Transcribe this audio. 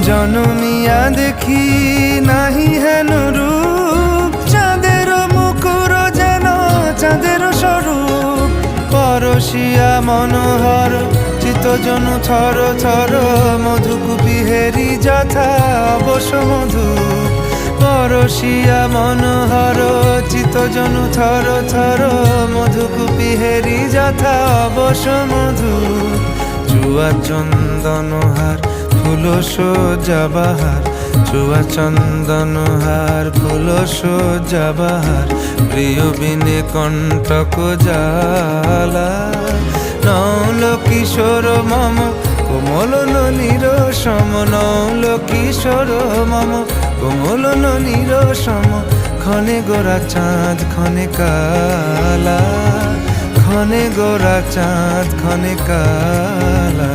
জনমিয়া দেখি নাহি হেন রূপ, চাঁদের মুকুর যেন চাঁদের স্বরূপ। পরশিয়া মনোহর চিত্তজনু থর থর, মধুকুপি হেরি যথা অবশ মধু। পরশিয়া মনোহর চিত্তজনু থর থর, মধুকুপি হেরি যথা অবশ মধু। চুয়া চন্দনহার ফুল সজ্জা বাহার, চুয়া চন্দনহার ফুল সজ্জা বাহার। প্রিয় বিনে কণ্টক জ্বালা, নৌল কিশোর মম কোমল ননীর সম। নৌল কিশোর মম কোমল ননীর সম। ক্ষণে গোরা চাঁদ ক্ষণে কালা, ক্ষণে গোরা চাঁদ ক্ষণে কালা।